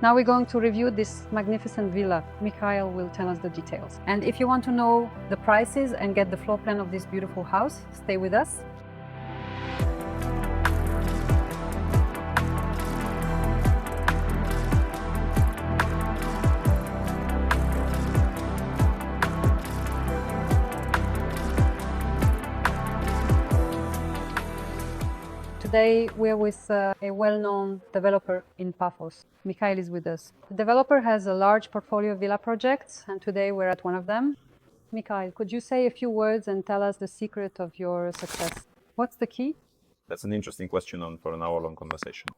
Now we're going to review this magnificent villa. Mikhail will tell us the details. And if you want to know the prices and get the floor plan of this beautiful house, stay with us. Today we're with a well-known developer in Paphos. Mikhail is with us. The developer has a large portfolio of villa projects, and today we're at one of them. Mikhail, could you say a few words and tell us the secret of your success? What's the key? That's an interesting question for an hour-long conversation.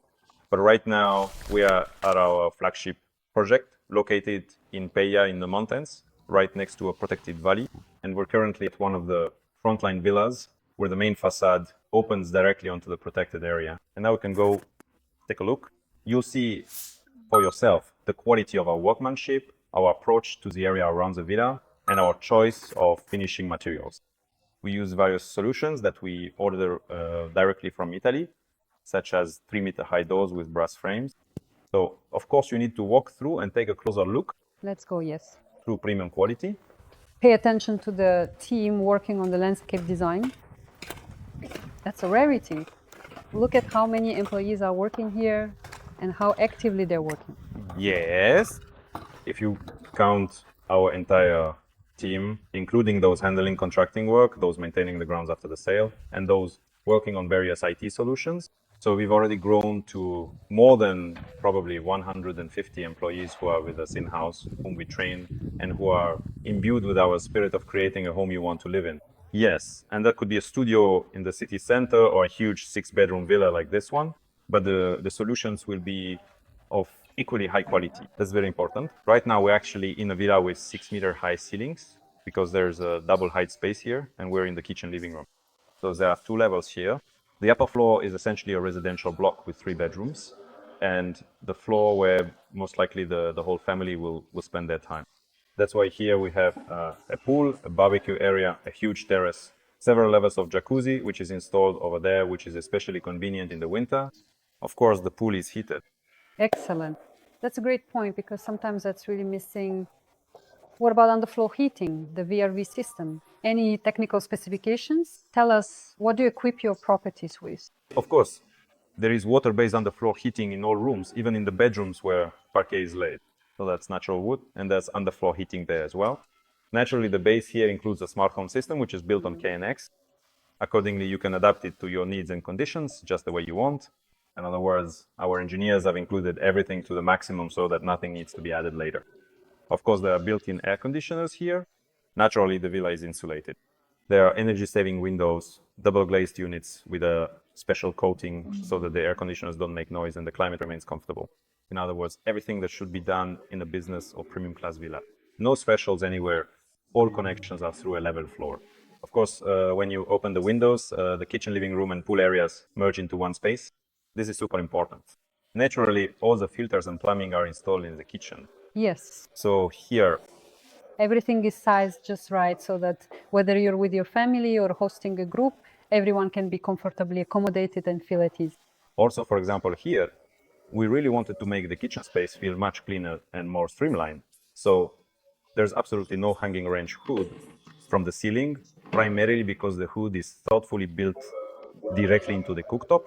But right now we are at our flagship project located in Peia in the mountains, right next to a protected valley. And we're currently at one of the frontline villas where the main facade opens directly onto the protected area. And now we can go take a look. You'll see for yourself the quality of our workmanship, our approach to the area around the villa, and our choice of finishing materials. We use various solutions that we order directly from Italy, such as 3-meter high doors with brass frames. So, of course, you need to walk through and take a closer look. Let's go, yes. Through premium quality. Pay attention to the team working on the landscape design. That's a rarity. Look at how many employees are working here and how actively they're working. Yes. If you count our entire team, including those handling contracting work, those maintaining the grounds after the sale, and those working on various IT solutions. So we've already grown to more than probably 150 employees who are with us in-house, whom we train, and who are imbued with our spirit of creating a home you want to live in. Yes, and that could be a studio in the city center or a huge 6-bedroom villa like this one, but the solutions will be of equally high quality. That's very important. Right now we're actually in a villa with 6-meter high ceilings because there's a double height space here and we're in the kitchen living room. So there are 2 levels here. The upper floor is essentially a residential block with 3 bedrooms and the floor where most likely the whole family will spend their time. That's why here we have a pool, a barbecue area, a huge terrace, several levels of jacuzzi, which is installed over there, which is especially convenient in the winter. Of course, the pool is heated. Excellent. That's a great point because sometimes that's really missing. What about underfloor heating, the VRV system? Any technical specifications? Tell us, what do you equip your properties with? Of course, there is water-based underfloor heating in all rooms, even in the bedrooms where parquet is laid. So that's natural wood, and there's underfloor heating there as well. Naturally, the base here includes a smart home system, which is built on KNX. Accordingly, you can adapt it to your needs and conditions, just the way you want. In other words, our engineers have included everything to the maximum so that nothing needs to be added later. Of course, there are built-in air conditioners here. Naturally, the villa is insulated. There are energy-saving windows, double-glazed units with a special coating so that the air conditioners don't make noise and the climate remains comfortable. In other words, everything that should be done in a business or premium class villa. No thresholds anywhere. All connections are through a level floor. Of course, when you open the windows, the kitchen, living room, and pool areas merge into one space. This is super important. Naturally, all the filters and plumbing are installed in the kitchen. Yes. So here, everything is sized just right so that whether you're with your family or hosting a group, everyone can be comfortably accommodated and feel at ease. Also, for example, here, we really wanted to make the kitchen space feel much cleaner and more streamlined. So there's absolutely no hanging range hood from the ceiling, primarily because the hood is thoughtfully built directly into the cooktop.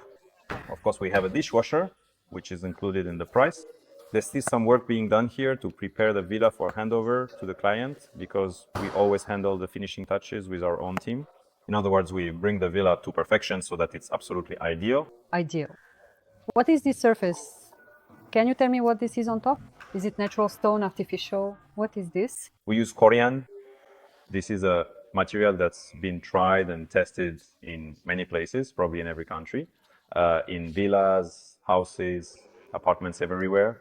Of course, we have a dishwasher, which is included in the price. There's still some work being done here to prepare the villa for handover to the client because we always handle the finishing touches with our own team. In other words, we bring the villa to perfection so that it's absolutely ideal. Ideal. What is this surface? Can you tell me what this is on top? Is it natural stone, artificial? What is this? We use corian. This is a material that's been tried and tested in many places, probably in every country, in villas, houses, apartments everywhere.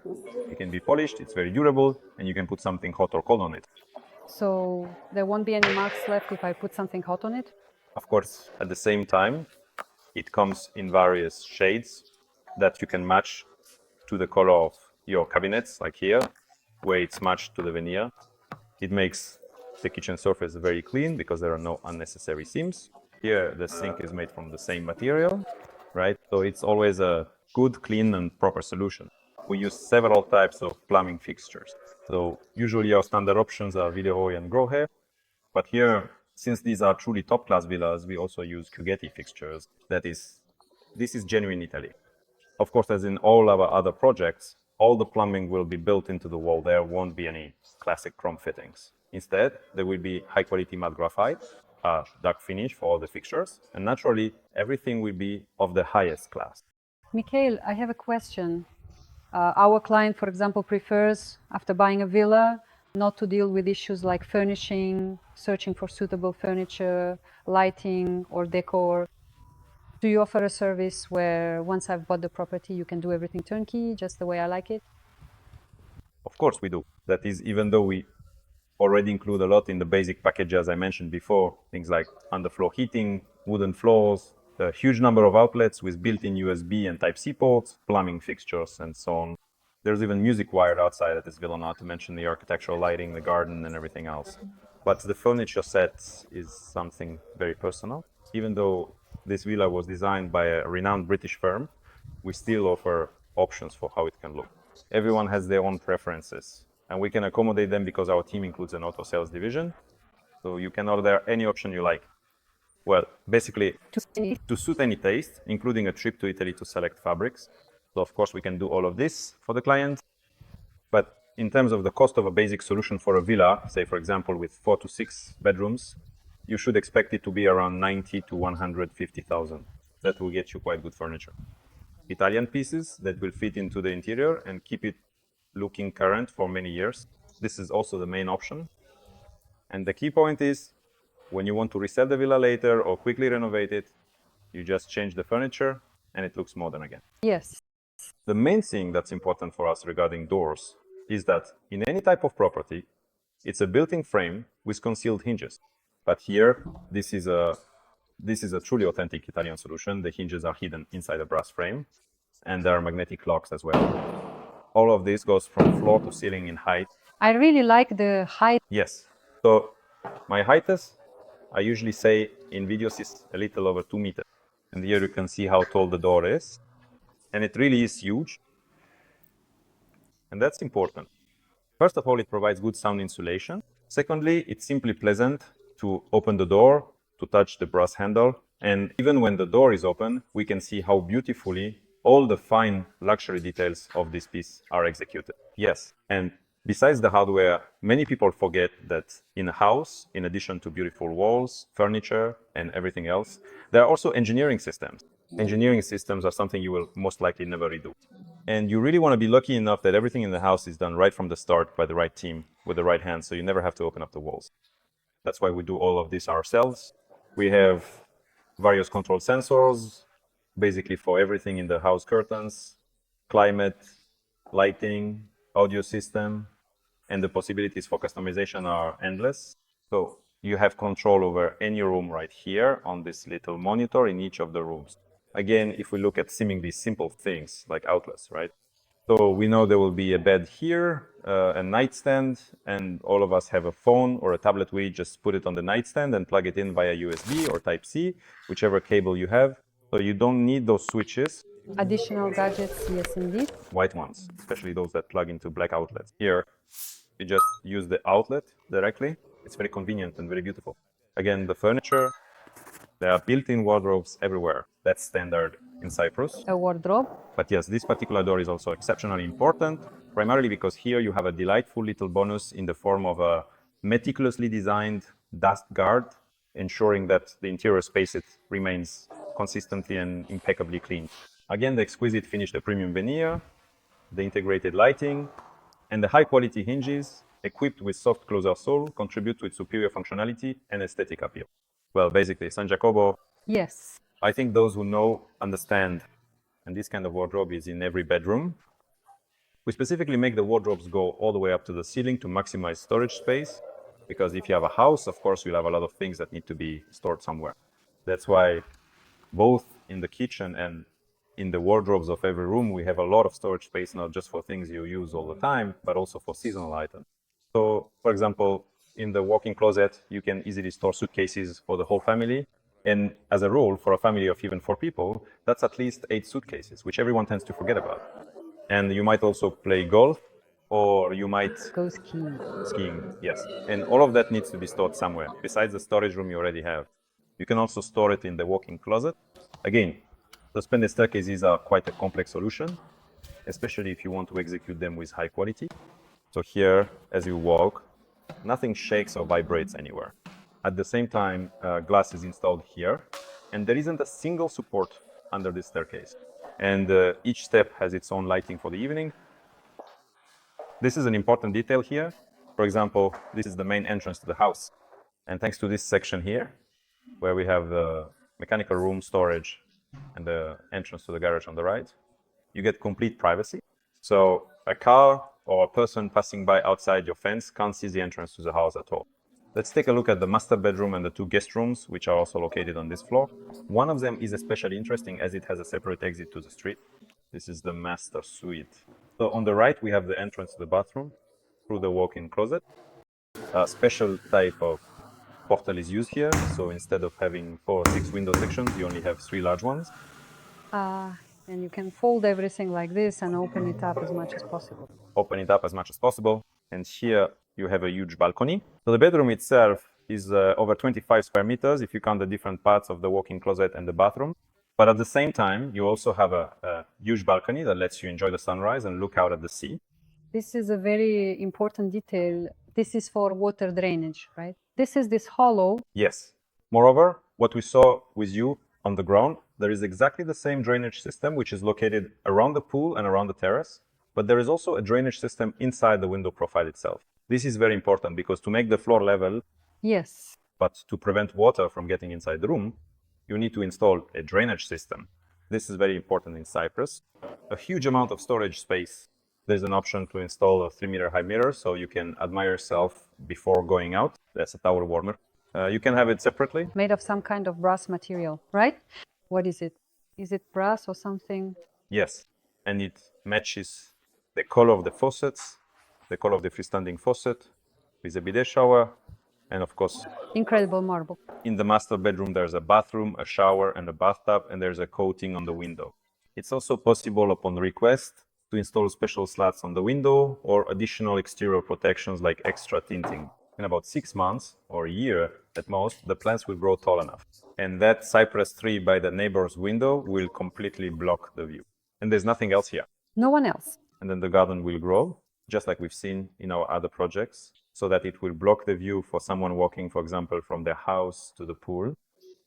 It can be polished, it's very durable, and you can put something hot or cold on it. So there won't be any marks left if I put something hot on it? Of course, at the same time, it comes in various shades that you can match to the color of your cabinets, like here, where it's matched to the veneer. It makes the kitchen surface very clean because there are no unnecessary seams. Here, the sink is made from the same material, right? So it's always a good, clean, and proper solution. we use several types of plumbing fixtures. So usually our standard options are Videohoy and Grohe, but here, since these are truly top-class villas, we also use Cugetti fixtures. This is genuine Italy. Of course, as in all our other projects, all the plumbing will be built into the wall. There won't be any classic chrome fittings. Instead, there will be high-quality matte graphite, dark finish for all the fixtures, and naturally, everything will be of the highest class. Mikhail, I have a question. Our client, for example, prefers, after buying a villa, not to deal with issues like furnishing, searching for suitable furniture, lighting, or decor. Do you offer a service where once I've bought the property, you can do everything turnkey, just the way I like it? Of course we do. That is, even though we already include a lot in the basic package, as I mentioned before, things like underfloor heating, wooden floors, a huge number of outlets with built-in USB and Type-C ports, plumbing fixtures, and so on. There's even music wired outside at this villa, not to mention the architectural lighting, the garden, and everything else. But the furniture set is something very personal. Even though this villa was designed by a renowned British firm, we still offer options for how it can look. Everyone has their own preferences, and we can accommodate them because our team includes an auto sales division. So you can order any option you like. Well, basically, to suit any taste, including a trip to Italy to select fabrics. So of course we can do all of this for the client. But in terms of the cost of a basic solution for a villa, say for example with 4 to 6 bedrooms, you should expect it to be around 90 to 150,000. That will get you quite good furniture. Italian pieces that will fit into the interior and keep it looking current for many years. This is also the main option. And the key point is, when you want to resell the villa later or quickly renovate it, you just change the furniture and it looks modern again. Yes. The main thing that's important for us regarding doors is that in any type of property, it's a built-in frame with concealed hinges. But here, this is a truly authentic Italian solution. The hinges are hidden inside a brass frame, and there are magnetic locks as well. All of this goes from floor to ceiling in height. I really like the height. Yes. So my height is, I usually say in videos, is a little over 2 meters. And here you can see how tall the door is. And it really is huge. And that's important. First of all, it provides good sound insulation. Secondly, it's simply pleasant to open the door, to touch the brass handle. And even when the door is open, we can see how beautifully all the fine luxury details of this piece are executed. Yes, and besides the hardware, many people forget that in a house, in addition to beautiful walls, furniture, and everything else, there are also engineering systems. Engineering systems are something you will most likely never redo. And you really want to be lucky enough that everything in the house is done right from the start by the right team with the right hands, so you never have to open up the walls. That's why we do all of this ourselves. We have various control sensors, basically for everything in the house: curtains, climate, lighting, audio system, and the possibilities for customization are endless. So you have control over any room right here on this little monitor in each of the rooms. Again, if we look at seemingly simple things like outlets, right? So we know there will be a bed here, a nightstand, and all of us have a phone or a tablet. We just put it on the nightstand and plug it in via USB or Type-C, whichever cable you have. So you don't need those switches. Additional gadgets, yes indeed. White ones, especially those that plug into black outlets. Here, you just use the outlet directly. It's very convenient and very beautiful. Again, the furniture, there are built-in wardrobes everywhere. That's standard in Cyprus. A wardrobe. But yes, this particular door is also exceptionally important, primarily because here you have a delightful little bonus in the form of a meticulously designed dust guard, ensuring that the interior space remains consistently and impeccably clean. Again, the exquisite finish, the premium veneer, the integrated lighting, and the high-quality hinges equipped with soft closer sole contribute to its superior functionality and aesthetic appeal. Well, basically, San Jacobo, Yes. I think those who know understand, and this kind of wardrobe is in every bedroom. We specifically make the wardrobes go all the way up to the ceiling to maximize storage space, because if you have a house, of course, you'll have a lot of things that need to be stored somewhere. That's why both in the kitchen and in the wardrobes of every room, we have a lot of storage space, not just for things you use all the time, but also for seasonal items. So, for example, in the walk-in closet, you can easily store suitcases for the whole family. And as a rule, for a family of even 4 people, that's at least 8 suitcases, which everyone tends to forget about. And you might also play golf, or you might Go skiing. skiing, yes. And all of that needs to be stored somewhere, besides the storage room you already have. You can also store it in the walk-in closet. Again, suspended staircases are quite a complex solution, especially if you want to execute them with high quality. So here, as you walk, nothing shakes or vibrates anywhere. At the same time, glass is installed here, and there isn't a single support under this staircase. And each step has its own lighting for the evening. This is an important detail here. For example, this is the main entrance to the house. And thanks to this section here, where we have the mechanical room storage and the entrance to the garage on the right, you get complete privacy. So a car or a person passing by outside your fence can't see the entrance to the house at all. Let's take a look at the master bedroom and the two guest rooms, which are also located on this floor. One of them is especially interesting as it has a separate exit to the street. This is the master suite. So on the right, we have the entrance to the bathroom through the walk-in closet. A special type of portal is used here. So instead of having 4 or 6 window sections, you only have 3 large ones. And you can fold everything like this and open it up as much as possible. Open it up as much as possible. And here you have a huge balcony. So the bedroom itself is over 25 square meters if you count the different parts of the walk-in closet and the bathroom. But at the same time, you also have a huge balcony that lets you enjoy the sunrise and look out at the sea. This is a very important detail. This is for water drainage, right? This is this hollow. Yes. Moreover, what we saw with you on the ground, there is exactly the same drainage system, which is located around the pool and around the terrace. But there is also a drainage system inside the window profile itself. This is very important because to make the floor level, Yes. but to prevent water from getting inside the room, you need to install a drainage system. This is very important in Cyprus. A huge amount of storage space. There's an option to install a 3-meter high mirror so you can admire yourself before going out. That's a towel warmer. You can have it separately. Made of some kind of brass material, right? What is it? Is it brass or something? Yes, and it matches the color of the faucets, the color of the freestanding faucet with a bidet shower, and of course, Incredible marble. in the master bedroom, there's a bathroom, a shower, and a bathtub, and there's a coating on the window. It's also possible upon request to install special slats on the window or additional exterior protections like extra tinting. In about 6 months or a year at most, the plants will grow tall enough. And that cypress tree by the neighbor's window will completely block the view. And there's nothing else here. No one else. And then the garden will grow, just like we've seen in our other projects, so that it will block the view for someone walking, for example, from their house to the pool.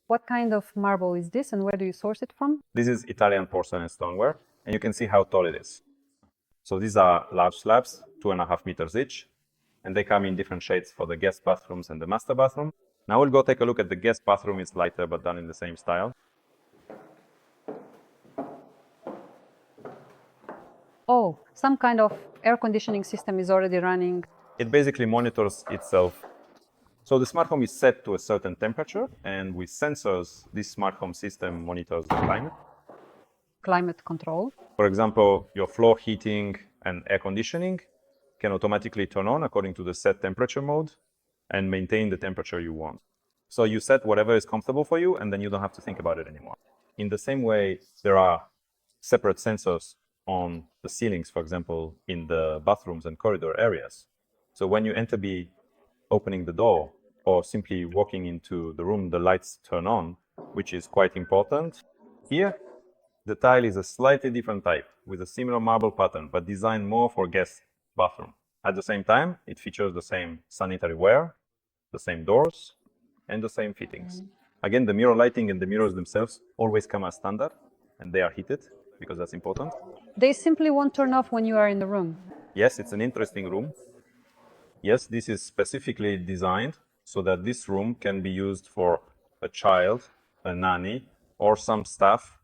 What kind of marble is this and where do you source it from? This is Italian porcelain stoneware, and you can see how tall it is. So these are large slabs, 2.5 meters each, and they come in different shades for the guest bathrooms and the master bathroom. Now we'll go take a look at the guest bathroom. It's lighter, but done in the same style. Oh, some kind of air conditioning system is already running. It basically monitors itself. So the smart home is set to a certain temperature, and with sensors, this smart home system monitors the climate. Climate control. For example, your floor heating and air conditioning can automatically turn on according to the set temperature mode and maintain the temperature you want. So you set whatever is comfortable for you, and then you don't have to think about it anymore. In the same way, there are separate sensors on the ceilings, for example, in the bathrooms and corridor areas. So when you enter by opening the door or simply walking into the room, the lights turn on, which is quite important. Here, the tile is a slightly different type with a similar marble pattern, but designed more for guest bathroom. At the same time, it features the same sanitary ware, the same doors, and the same fittings. Again, the mirror lighting and the mirrors themselves always come as standard, and they are heated because that's important. They simply won't turn off when you are in the room. Yes, it's an interesting room. Yes, this is specifically designed so that this room can be used for a child, a nanny, or some staff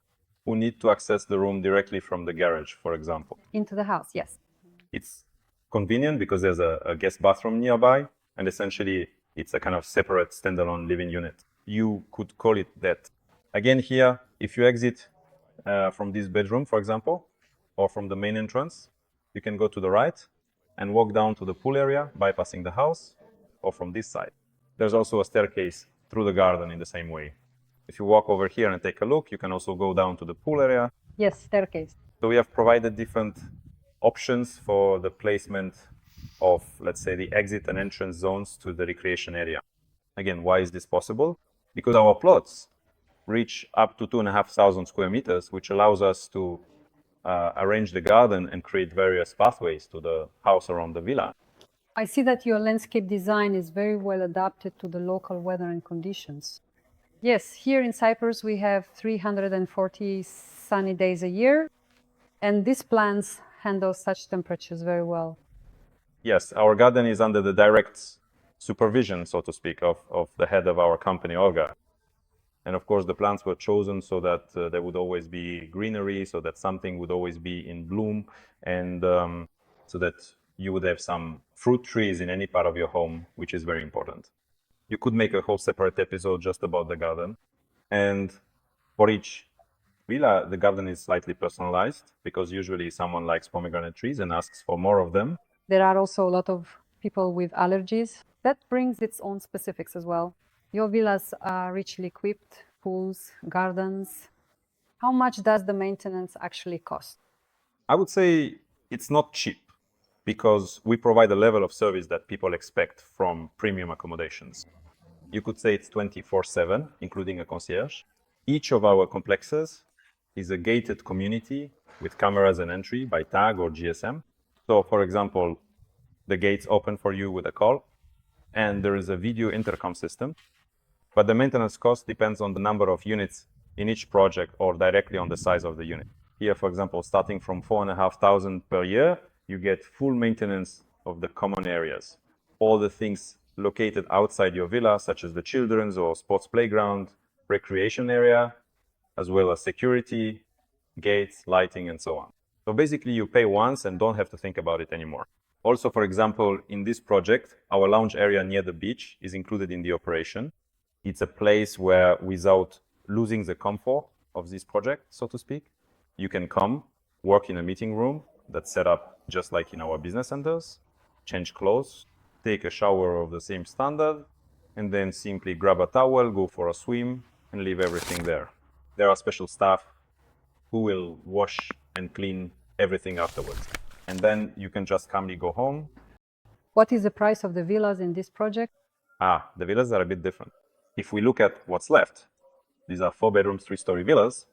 who need to access the room directly from the garage, for example. Into the house, yes. It's convenient because there's a guest bathroom nearby, and essentially it's a kind of separate standalone living unit. You could call it that. Again, here, if you exit from this bedroom, for example, or from the main entrance, you can go to the right and walk down to the pool area, bypassing the house, or from this side. There's also a staircase through the garden in the same way. If you walk over here and take a look, you can also go down to the pool area. Yes, staircase. So we have provided different options for the placement of, let's say, the exit and entrance zones to the recreation area. Again, why is this possible? Because our plots reach up to 2,500 square meters, which allows us to arrange the garden and create various pathways to the house around the villa. I see that your landscape design is very well adapted to the local weather and conditions. Yes, here in Cyprus we have 340 sunny days a year, and these plants handle such temperatures very well. Yes, our garden is under the direct supervision, so to speak, of the head of our company, Olga. And of course, the plants were chosen so that there would always be greenery, so that something would always be in bloom, and so that you would have some fruit trees in any part of your home, which is very important. You could make a whole separate episode just about the garden. And for each villa, the garden is slightly personalized because usually someone likes pomegranate trees and asks for more of them. There are also a lot of people with allergies. That brings its own specifics as well. Your villas are richly equipped, pools, gardens. How much does the maintenance actually cost? I would say it's not cheap because we provide a level of service that people expect from premium accommodations. You could say it's 24/7, including a concierge. Each of our complexes is a gated community with cameras and entry by tag or GSM. So, for example, the gates open for you with a call, and there is a video intercom system. But the maintenance cost depends on the number of units in each project or directly on the size of the unit. Here, for example, starting from 4,500 per year, you get full maintenance of the common areas. All the things located outside your villa, such as the children's or sports playground, recreation area, as well as security, gates, lighting, and so on. So basically, you pay once and don't have to think about it anymore. Also, for example, in this project, our lounge area near the beach is included in the operation. It's a place where, without losing the comfort of this project, so to speak, you can come, work in a meeting room that's set up just like in our business centers, change clothes, take a shower of the same standard, and then simply grab a towel, go for a swim, and leave everything there. There are special staff who will wash and clean everything afterwards. And then you can just calmly go home. What is the price of the villas in this project? The villas are a bit different. If we look at what's left, these are 4-bedroom, 3-story villas,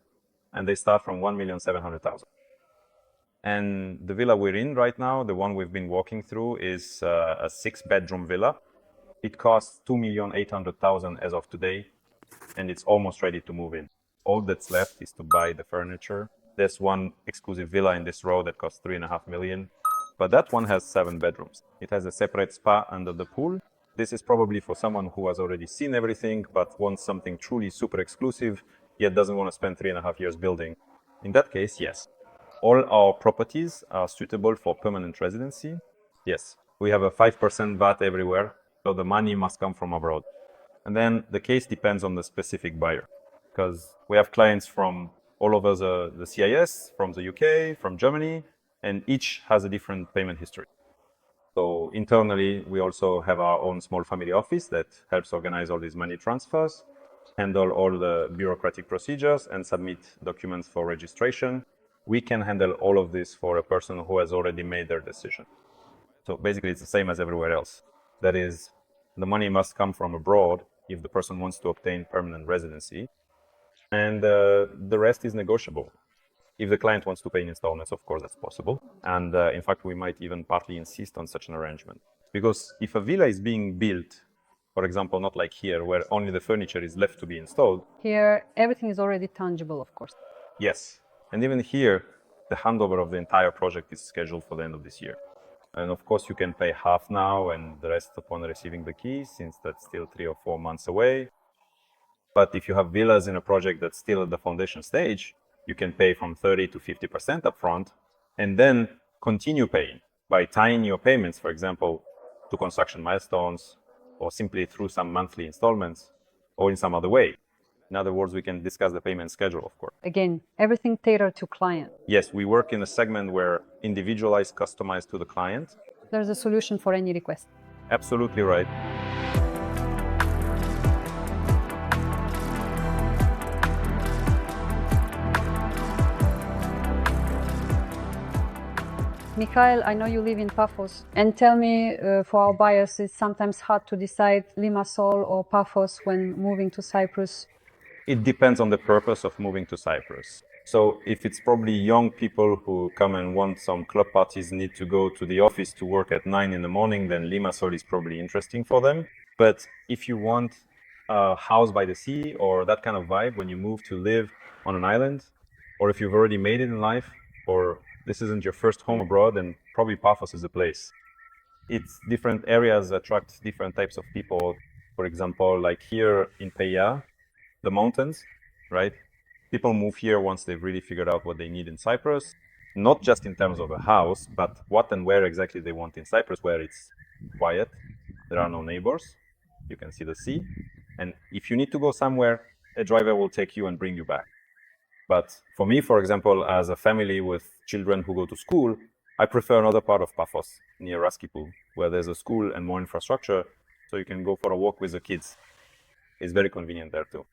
and they start from 1,700,000. And the villa we're in right now, the one we've been walking through, is a 6-bedroom villa. It costs 2,800,000 as of today, and it's almost ready to move in. All that's left is to buy the furniture. There's one exclusive villa in this row that costs 3.5 million, but that one has 7 bedrooms. It has a separate spa under the pool. This is probably for someone who has already seen everything, but wants something truly super exclusive, yet doesn't want to spend 3.5 years building. In that case, yes. All our properties are suitable for permanent residency. Yes, we have a 5% VAT everywhere, so the money must come from abroad. And then the case depends on the specific buyer, because we have clients from all over the CIS, from the UK, from Germany, and each has a different payment history. So internally, we also have our own small family office that helps organize all these money transfers, handle all the bureaucratic procedures, and submit documents for registration. We can handle all of this for a person who has already made their decision. So basically, it's the same as everywhere else. That is, the money must come from abroad if the person wants to obtain permanent residency, and the rest is negotiable. If the client wants to pay in installments, of course, that's possible. And in fact, we might even partly insist on such an arrangement. Because if a villa is being built, for example, not like here, where only the furniture is left to be installed. Here, everything is already tangible, of course. Yes. And even here, the handover of the entire project is scheduled for the end of this year. And of course, you can pay half now and the rest upon receiving the keys, since that's still 3 or 4 months away. But if you have villas in a project that's still at the foundation stage, you can pay from 30 to 50% upfront and then continue paying by tying your payments, for example, to construction milestones or simply through some monthly installments or in some other way. In other words, we can discuss the payment schedule, of course. Again, everything tailored to client. Yes, we work in a segment where individualized, customized to the client. There's a solution for any request. Absolutely right. Mikhail, I know you live in Paphos, and tell me, for our buyers, it's sometimes hard to decide Limassol or Paphos when moving to Cyprus. It depends on the purpose of moving to Cyprus. So if it's probably young people who come and want some club parties, need to go to the office to work at 9 in the morning, then Limassol is probably interesting for them. But if you want a house by the sea or that kind of vibe when you move to live on an island, or if you've already made it in life, or this isn't your first home abroad, then probably Paphos is the place. It's different areas attract different types of people. For example, like here in Peia, the mountains, right? People move here once they've really figured out what they need in Cyprus, not just in terms of a house, but what and where exactly they want in Cyprus, where it's quiet, there are no neighbors, you can see the sea, and if you need to go somewhere, a driver will take you and bring you back. But for me, for example, as a family with children who go to school, I prefer another part of Paphos, near Raskipou, where there's a school and more infrastructure, so you can go for a walk with the kids. It's very convenient there too.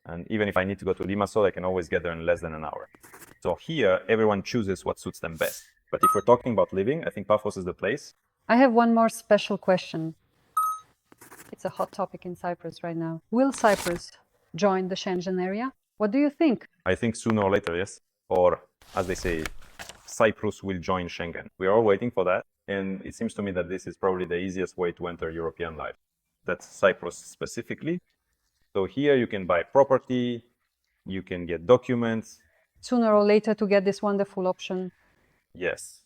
And even if I need to go to Limassol, I can always get there in less than an hour. So here, everyone chooses what suits them best. But if we're talking about living, I think Paphos is the place. I have one more special question. It's a hot topic in Cyprus right now. Will Cyprus join the Schengen area? What do you think? I think sooner or later, yes. Or, as they say, Cyprus will join Schengen. We are all waiting for that. And it seems to me that this is probably the easiest way to enter European life. That's Cyprus specifically. So here you can buy property, you can get documents. Sooner or later to get this wonderful option. Yes.